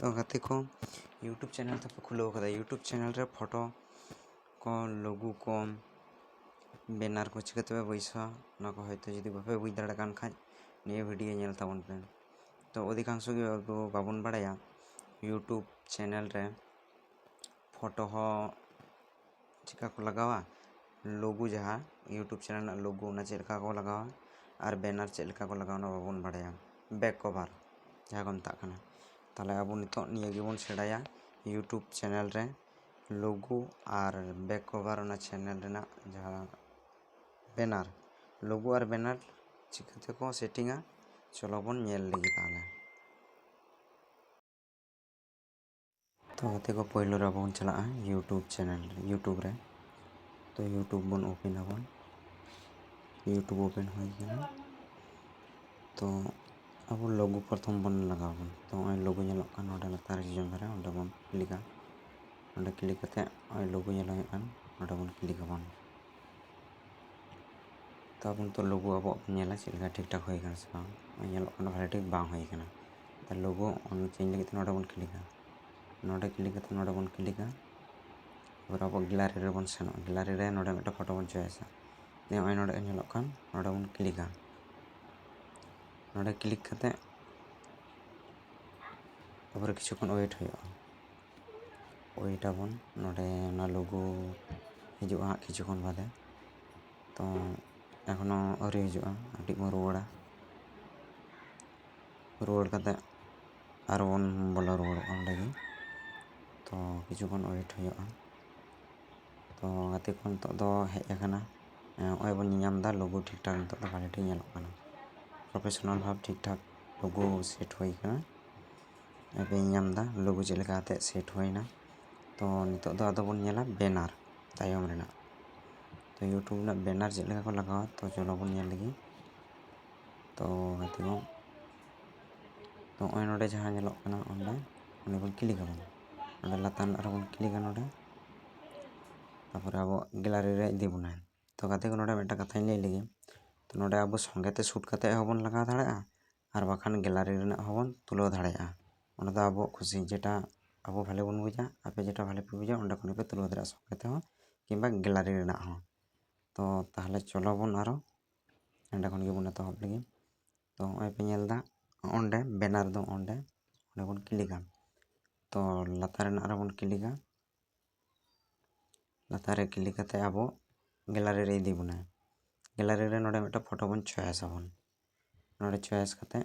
तो गाते को यूट्यूब चैनल तो खुलो कदा यूट्यूब चैनल रे फोटो को लोगो को बैनर को चिकाते बैसा ना को हयतो जुदी बापे बुझ दाड़े कान खाज निये वीडियो नेल ताबन पे तो अधिकांश गे आबो बाबन बाड़ाया यूट्यूब चैनल रे फोटो हो चिका को लगावा लोगो जहाँ यूट्यूब चैनल ना लोगो ना चेलका को लगावा और बैनर चेलका को लगावा ना बाबन बाड़ाया बैक कवर जहाँ को मता कना ताले अब नितो निये गेबन सेड़ाया यूट्यूब चैनल रे लोगो और बैक कवर ना चैनल रे ना जहाँ बैनर लोगो और बैनर चिकाते को सेटिंगा चलो बन नेल लगी ताले तो गाते को पहिलो रे बन चला यूट्यूब चैनल यूट्यूब रे तो यूट्यूब बन ओपन आबन यूट्यूब ओपन हो गया तो अब लोगो प्रथम बन लगाबन तो लोगो नेलो कान ओडे लातार जंगा रे ओडे बन क्लिका ओडे क्लिक करते लोगो नेलो कान ओडे बन क्लिक आबन तो अब तो लोगो अब नेला चेलका ठीक ठाक होय कान से बांग नेलो कान भाले ठीक बांग होय काना तो लोगो ऑन चेंज लगे तो ओडे बन क्लिका नोडे क्लिक करते ओडे बन क्लिका और अब गैलरी रे बन सेनो गैलरी रे नोडे मिटा फोटो बन चॉइसा ने ओय नोडे नेलो कान ओडे बन क्लिका नोडे क्लिक करते अब किछुक्षण वेट वेट आबन नोडे ना लोगो हिजुआ किछुक्षण बादे तो एखोनो अरे हिजुआ आटी बन रुवाड़ करते आर बन बोलो रुवाड़ ओंडे गे तो किछुक्षण वेट तो गाते को नितो दो हेज आकाना ओय बन नामदा लोगो ठीक ठाक नितो दो भाले ठीक नेलोग काना प्रोफेशनल भाव ठीक ठाक लोगो सेट होय काना अबे नामदा लोगो चेलका आते सेट होयना तो नितो दो आदो बन नेला बैनर तायम रेना तो यूट्यूब ना बैनर चेलका को लगावा तो चलो बन नेल लगी तो गाते को तो ओय नोडे जहां नेलोग काना ओंडे ओंडे बन क्लिक आबन ओंडे लातार रे बन क्लिक नोडे तापर अब गैलरी रे इदी बना तो गाते को नोडे मेटा कथाई लई लगी तो नोडे अब संगेते शूट करते हबन लगा दाड़ेया और बाखान गैलरी रेना हबन तुलो दाड़ेया ओंडे दो अब खुशी जेटा अब भाले बन बुझा आपे जेटा भाले पे बुझा ओंडे खने पे तुलो दाड़ेया संगेते हो किंबा गैलरी रेना हो तो ताहले चलो बन आरो एंडे खन गे बन एतहब लगी तो ओय पे नेलदा ओंडे बैनर दो ओंडे ओंडे बन क्लिका तो लातार रेना रे बन क्लिका लातार रे क्लिक करते अब गैलरी रे इदी बना गैलरी रे नोडे मेटा फोटो बन चॉइस आबन नोडे चॉइस करते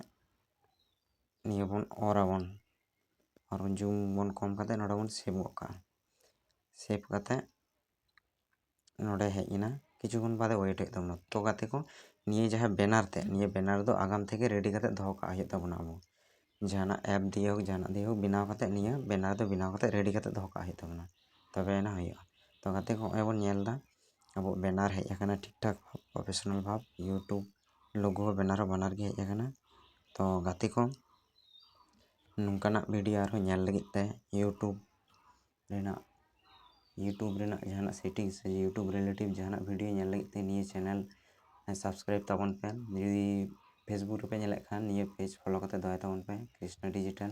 निये बन और आबन और जूम बन कम करते नोडे बन सेव का सेव करते नोडे हेजना किछुक्षण बादे वेट होय तबना तो गाते को निये जहाँ बैनर दो आगाम थेके रेडी करते दोहो का होय तबना अब जहाना ऐप दिए हो जहाना दिए हो बिनाव करते निये बैनर दो बिनाव करते रेडी करते दोहो का होय तबना तबे ना होय तो गाते को ओय बन नेलदा अब बैनर हेज आकाना ठीक ठाक प्रोफेशनल भाव यूट्यूब लोगो बैनर बानार गे हेज आकाना तो गाते को नुंकाना वीडियो आरो नेल लगित ते यूट्यूब रेना जहाना सेटिंग से यूट्यूब रिलेटिव जहाना वीडियो नेल लगित ते निये चैनल सब्सक्राइब ताबन पे यदि फेसबुक रे पे नेले खान निये पेज फॉलो करते दय ताबन पे कृष्ण डिजिटल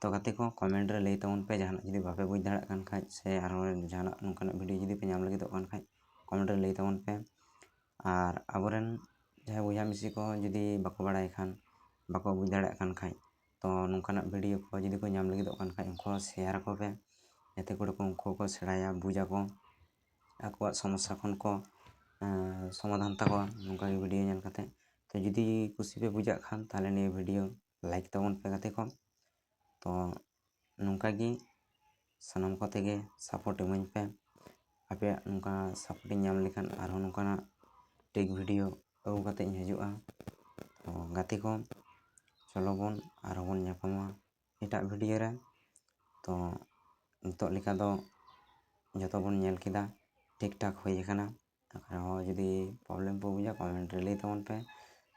तो गाते को कमेंट रे लई ताबन पे जहाना यदि बापे बुझ दाड़े कान खाज से आरो जहाना नुंकाना वीडियो यदि पे नाम लगित कान खाज कमेंट रे लई ताबन पे और आबोरेन जहां बुझा मिसी को यदि बाको बाड़ाय खान बाको बुझ दाड़े कान खाज तो नुंकाना वीडियो को यदि को नाम लगित कान खाज उनको शेयर को पे जाते को उनको को सेड़ाया बुझा को आकोआ समस्या खन को समाधान तको नुंका वीडियो नेल करते तो यदि खुशी पे बुझा खान ताले ने वीडियो लाइक ताबन पे गाते को तो नुंका गी सनम को तेगे सपोर्ट इमाइन पे आपे नुंका सपोर्ट नाम लेखान आरो नुंकाना टेक वीडियो अगु करते हजुआ तो गाते को चलो बन आरो बन नापामा एटा वीडियो रे तो नितो लेका दो जतो बन नेल केदा ठीक ठाक होय आकाना आरो यदि प्रॉब्लम पे बुझा कमेंट रे लई ताबन पे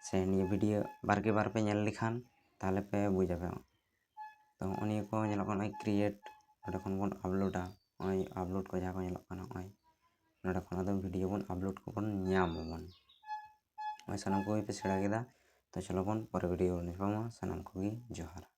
से निये वीडियो बारके बार पे नेल लेखान ताले पे बुझा पे तो उनी को नेलो कान क्रिएट ओडे खन बन अपलोडा ओय अपलोड को जहाँ को नेलो कान ओय नोडे खन आदो वीडियो बन अपलोड को बन नाम बन ओय सनम को पे सेड़ा केदा तो चलो बन पर वीडियो नेपामा सनम को गी जोहार।